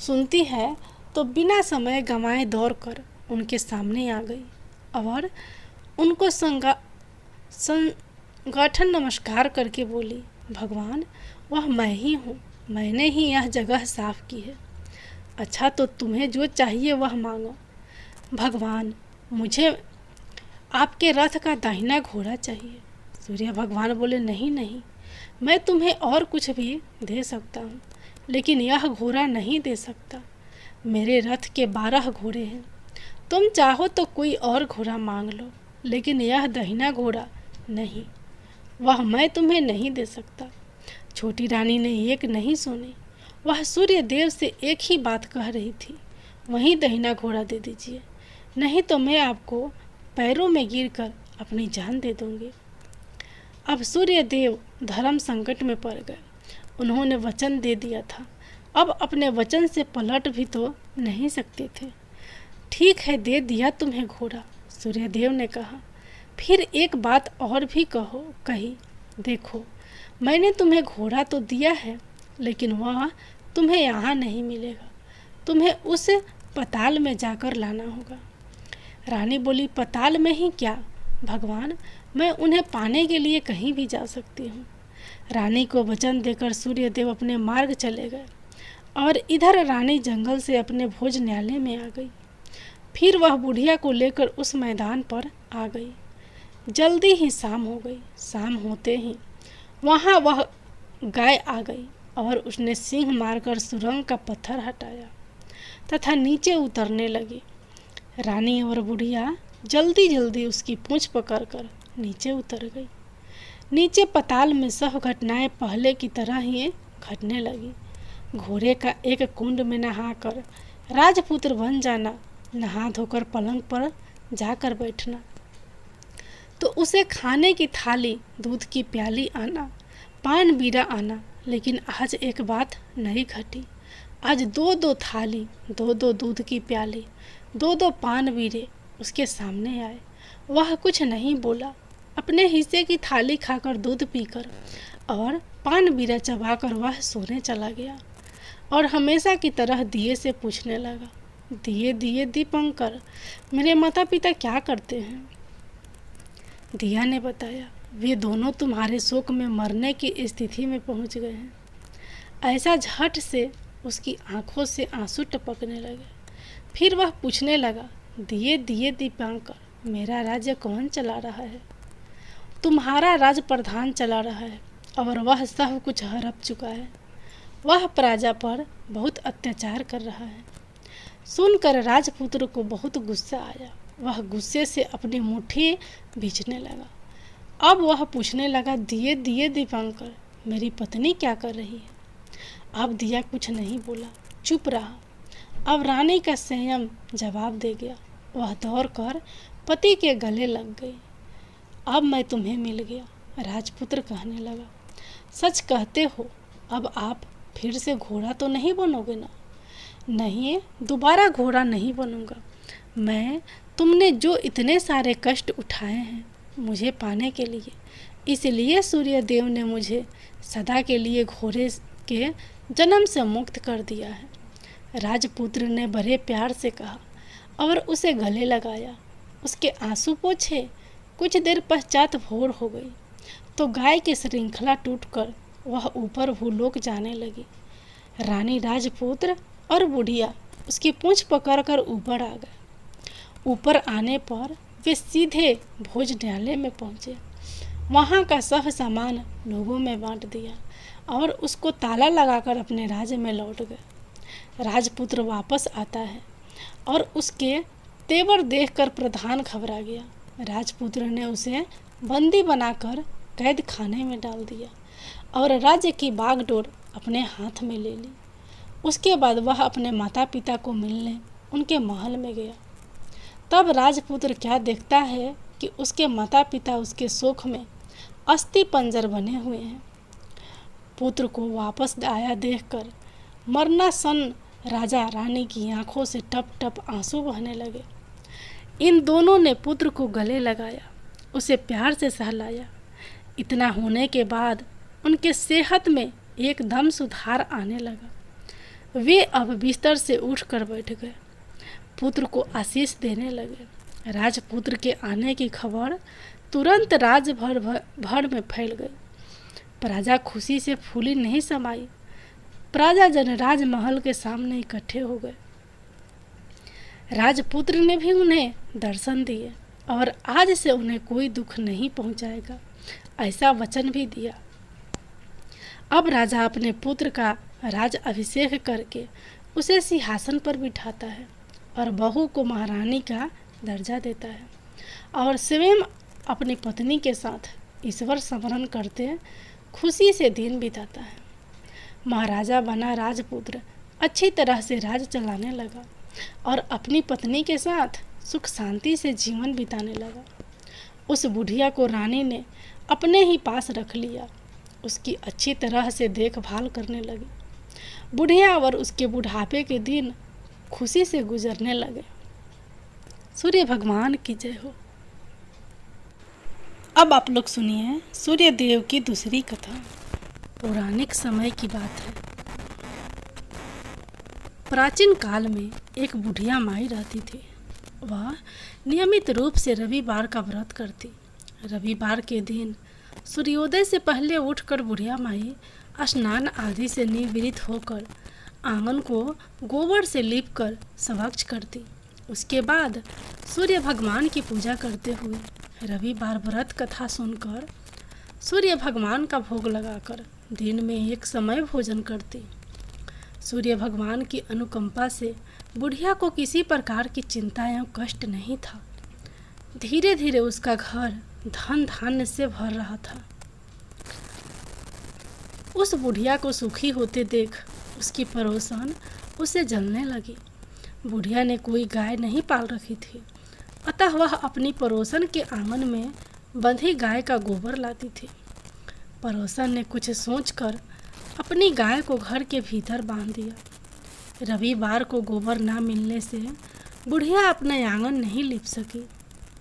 सुनती है तो बिना समय गंवाए दौड़कर उनके सामने आ गई और उनको संगठन नमस्कार करके बोली, भगवान, वह मैं ही हूँ, मैंने ही यह जगह साफ की है। अच्छा, तो तुम्हें जो चाहिए वह मांगो। भगवान, मुझे आपके रथ का दाहिना घोड़ा चाहिए। सूर्य भगवान बोले, नहीं नहीं, मैं तुम्हें और कुछ भी दे सकता हूँ, लेकिन यह घोड़ा नहीं दे सकता। मेरे रथ के 12 घोड़े हैं, तुम चाहो तो कोई और घोड़ा मांग लो, लेकिन यह दाहिना घोड़ा नहीं, वह मैं तुम्हें नहीं दे सकता। छोटी रानी ने एक नहीं सुनी, वह सूर्य देव से एक ही बात कह रही थी, वहीं दाहिना घोड़ा दे दीजिए, नहीं तो मैं आपको पैरों में गिरकर अपनी जान दे दूंगी। अब सूर्य देव धर्म संकट में पड़ गए। उन्होंने वचन दे दिया था, अब अपने वचन से पलट भी तो नहीं सकते थे। ठीक है, दे दिया तुम्हें घोड़ा, सूर्य देव ने कहा। फिर एक बात और भी कही, देखो, मैंने तुम्हें घोड़ा तो दिया है, लेकिन वह तुम्हें यहाँ नहीं मिलेगा, तुम्हें उस पताल में जाकर लाना होगा। रानी बोली, पताल में ही क्या भगवान, मैं उन्हें पाने के लिए कहीं भी जा सकती हूँ। रानी को वचन देकर सूर्यदेव अपने मार्ग चले गए और इधर रानी जंगल से अपने भोजनालय में आ गई। फिर वह बुढ़िया को लेकर उस मैदान पर आ गई। जल्दी ही शाम हो गई। शाम होते ही वहाँ वह गाय आ गई और उसने सींग मारकर सुरंग का पत्थर हटाया तथा नीचे उतरने लगी। रानी और बुढ़िया जल्दी जल्दी उसकी पूंछ पकड़कर नीचे उतर गई। नीचे पताल में सब घटनाएं पहले की तरह ही घटने लगी। घोड़े का एक कुंड में नहाकर राजपुत्र बन जाना, नहा धोकर पलंग पर जाकर बैठना, तो उसे खाने की थाली, दूध की प्याली आना, पान बीरा आना। लेकिन आज एक बात नहीं घटी। आज 2-2 थाली, 2-2 दूध की प्याली, 2-2 पान बीरे उसके सामने आए। वह कुछ नहीं बोला, अपने हिस्से की थाली खाकर, दूध पीकर और पान बीरा चबाकर वह सोने चला गया और हमेशा की तरह दिए से पूछने लगा, दिए दिए दीपंकर, मेरे माता पिता क्या करते हैं? दिया ने बताया, वे दोनों तुम्हारे शोक में मरने की स्थिति में पहुंच गए हैं। ऐसा झट से उसकी आंखों से आंसू टपकने लगे। फिर वह पूछने लगा, दिए दिए दीपंकर, मेरा राज्य कौन चला रहा है? तुम्हारा राज प्रधान चला रहा है। और वह सब कुछ हड़प चुका है। वह प्रजा पर बहुत अत्याचार कर रहा है। सुनकर राजपुत्र को बहुत गुस्सा आया। वह गुस्से से अपनी मुट्ठी भींचने लगा। अब वह पूछने लगा, दिए दिए दीपांकर, मेरी पत्नी क्या कर रही है? अब दिया कुछ नहीं बोला, चुप रहा। अब रानी का संयम जवाब दे गया। वह दौड़कर पति के गले लग गई। अब मैं तुम्हें मिल गया, राजपुत्र कहने लगा। सच कहते हो, अब आप फिर से घोड़ा तो नहीं बनोगे ना? नहीं, दोबारा घोड़ा नहीं बनूंगा। मैं तुमने जो इतने सारे कष्ट उठाए हैं मुझे पाने के लिए, इसलिए सूर्य देव ने मुझे सदा के लिए घोड़े के जन्म से मुक्त कर दिया है। राजपुत्र ने बड़े प्यार से कहा और उसे गले लगाया। उसके आंसू पोंछे। कुछ देर पश्चात भोर हो गई तो गाय की श्रृंखला टूटकर वह ऊपर भूलोक जाने लगी। रानी, राजपुत्र और बुढ़िया उसकी पूंछ पकड़कर ऊपर आ गए। ऊपर आने पर वे सीधे भोजनालय में पहुंचे। वहां का सब सामान लोगों में बांट दिया और उसको ताला लगाकर अपने राज्य में लौट गए। राजपुत्र वापस आता है और उसके तेवर देखकर प्रधान घबरा गया। राजपुत्र ने उसे बंदी बनाकर कैद खाने में डाल दिया और राज्य की बागडोर अपने हाथ में ले ली। उसके बाद वह अपने माता पिता को मिलने उनके महल में गया। तब राजपुत्र क्या देखता है कि उसके माता पिता उसके शोक में अस्थि पंजर बने हुए हैं। पुत्र को वापस आया देखकर मरणासन राजा रानी की आंखों से टप टप आंसू बहने लगे। इन दोनों ने पुत्र को गले लगाया, उसे प्यार से सहलाया। इतना होने के बाद उनके सेहत में एकदम सुधार आने लगा। वे अब बिस्तर से उठकर बैठ गए, पुत्र को आशीष देने लगे। राजपुत्र के आने की खबर तुरंत राज्य भर में फैल गई। प्रजा खुशी से फूली नहीं समाई। प्रजाजन राजमहल के सामने इकट्ठे हो गए। राजपुत्र ने भी उन्हें दर्शन दिए और आज से उन्हें कोई दुख नहीं पहुंचाएगा, ऐसा वचन भी दिया। अब राजा अपने पुत्र का राज अभिषेक करके उसे सिंहासन पर बिठाता है और बहू को महारानी का दर्जा देता है और स्वयं अपनी पत्नी के साथ ईश्वर स्मरण करते खुशी से दिन बिताता है। महाराजा बना राजपुत्र अच्छी तरह से राज चलाने लगा और अपनी पत्नी के साथ सुख शांति से जीवन बिताने लगा। उस बुढ़िया को रानी ने अपने ही पास रख लिया, उसकी अच्छी तरह से देखभाल करने लगी। बुढ़िया और उसके बुढ़ापे के दिन खुशी से गुजरने लगे। सूर्य भगवान की जय हो। अब आप लोग सुनिए सूर्य देव की दूसरी कथा। पौराणिक समय की बात है। प्राचीन काल में एक बुढ़िया माई रहती थी। वह नियमित रूप से रविवार का व्रत करती। रविवार के दिन सूर्योदय से पहले उठकर बुढ़िया माई स्नान आदि से निवृत्त होकर आंगन को गोबर से लीपकर स्वच्छ करती। उसके बाद सूर्य भगवान की पूजा करते हुए रविवार व्रत कथा सुनकर सूर्य भगवान का भोग लगाकर दिन में एक समय भोजन करती। सूर्य भगवान की अनुकंपा से बुढ़िया को किसी प्रकार की चिंता एवं कष्ट नहीं था। धीरे धीरे उसका घर धन धान्य से भर रहा था। उस बुढ़िया को सुखी होते देख उसकी पड़ोसन उसे जलने लगी। बुढ़िया ने कोई गाय नहीं पाल रखी थी, अतः वह अपनी पड़ोसन के आंगन में बंधी गाय का गोबर लाती थी। पड़ोसन ने कुछ सोचकर अपनी गाय को घर के भीतर बांध दिया। रविवार को गोबर ना मिलने से बुढ़िया अपना आंगन नहीं लिप सकी।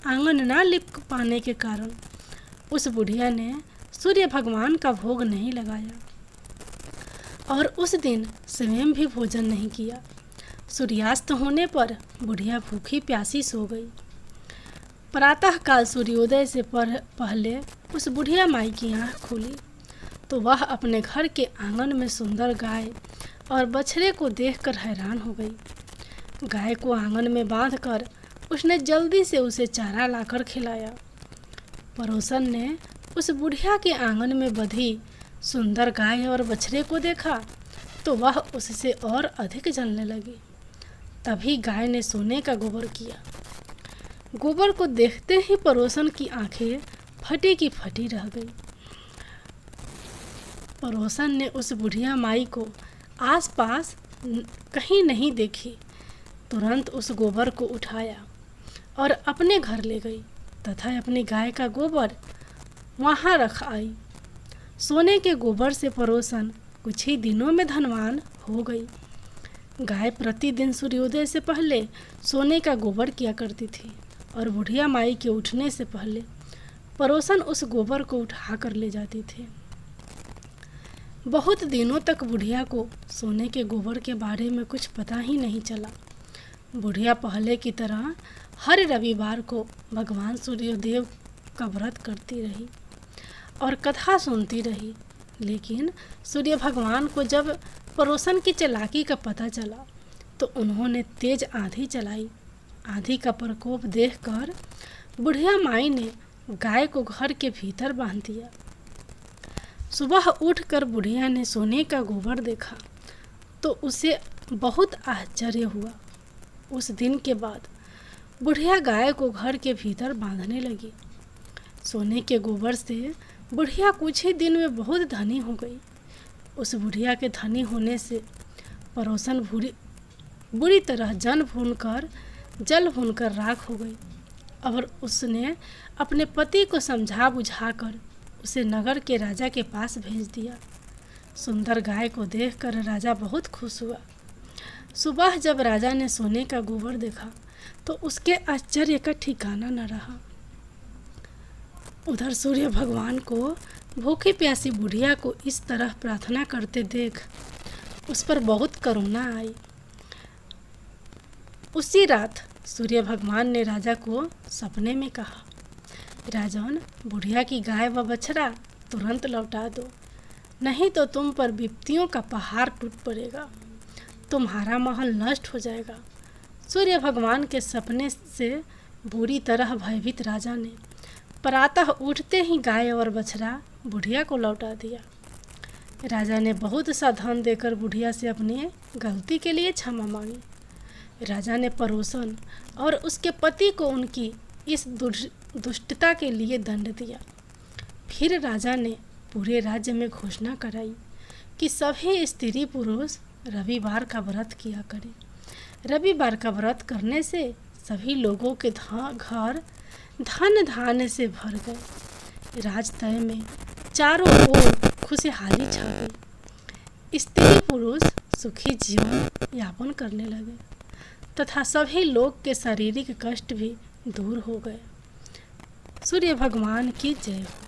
आंगन ना लिप पाने के कारण उस बुढ़िया ने सूर्य भगवान का भोग नहीं लगाया और उस दिन स्वयं भी भोजन नहीं किया। सूर्यास्त होने पर बुढ़िया भूखी प्यासी सो गई। प्रातःकाल सूर्योदय से पहले उस बुढ़िया माई की आँख खुली तो वह अपने घर के आंगन में सुंदर गाय और बछड़े को देखकर हैरान हो गई। गाय को आंगन में बांधकर उसने जल्दी से उसे चारा लाकर खिलाया। पड़ोसन ने उस बुढ़िया के आंगन में बंधी सुंदर गाय और बछड़े को देखा तो वह उससे और अधिक जलने लगी। तभी गाय ने सोने का गोबर किया। गोबर को देखते ही पड़ोसन की आंखें फटी की फटी रह गई। पड़ोसन ने उस बुढ़िया माई को आसपास कहीं नहीं देखी, तुरंत उस गोबर को उठाया और अपने घर ले गई तथा अपनी गाय का गोबर वहाँ रख आई। सोने के गोबर से पड़ोसन कुछ ही दिनों में धनवान हो गई। गाय प्रतिदिन सूर्योदय से पहले सोने का गोबर किया करती थी और बुढ़िया माई के उठने से पहले पड़ोसन उस गोबर को उठा कर ले जाती थी। बहुत दिनों तक बुढ़िया को सोने के गोबर के बारे में कुछ पता ही नहीं चला। बुढ़िया पहले की तरह हर रविवार को भगवान सूर्यदेव का व्रत करती रही और कथा सुनती रही, लेकिन सूर्य भगवान को जब पड़ोसन की चालाकी का पता चला तो उन्होंने तेज आंधी चलाई। आंधी का प्रकोप देखकर बुढ़िया माई ने गाय को घर के भीतर बांध दिया। सुबह उठकर बुढ़िया ने सोने का गोबर देखा तो उसे बहुत आश्चर्य हुआ। उस दिन के बाद बुढ़िया गाय को घर के भीतर बांधने लगी। सोने के गोबर से बुढ़िया कुछ ही दिन में बहुत धनी हो गई। उस बुढ़िया के धनी होने से पड़ोसन बुरी तरह जल भूनकर राख हो गई और उसने अपने पति को समझा बुझाकर उसे नगर के राजा के पास भेज दिया। सुंदर गाय को देखकर राजा बहुत खुश हुआ। सुबह जब राजा ने सोने का गोबर देखा तो उसके आश्चर्य का ठिकाना न रहा। उधर सूर्य भगवान को भूखी प्यासी बुढ़िया को इस तरह प्रार्थना करते देख उस पर बहुत करुणा आई। उसी रात सूर्य भगवान ने राजा को सपने में कहा, राजन, बुढ़िया की गाय व बछड़ा तुरंत लौटा दो, नहीं तो तुम पर विपत्तियों का पहाड़ टूट पड़ेगा, तुम्हारा महल नष्ट हो जाएगा। सूर्य भगवान के सपने से बुरी तरह भयभीत राजा ने प्रातः उठते ही गाय और बछड़ा बुढ़िया को लौटा दिया। राजा ने बहुत सा धन देकर बुढ़िया से अपनी गलती के लिए क्षमा मांगी। राजा ने पड़ोसन और उसके पति को उनकी इस दुष्टता के लिए दंड दिया। फिर राजा ने पूरे राज्य में घोषणा कराई कि सभी स्त्री पुरुष रविवार का व्रत किया करें। रविवार का व्रत करने से सभी लोगों के घर धन धान्य से भर गए। राजतय में चारों ओर खुशहाली छा गई। स्त्री पुरुष सुखी जीवन यापन करने लगे तथा सभी लोग के शारीरिक कष्ट भी दूर हो गए। सूर्य भगवान की जय हो।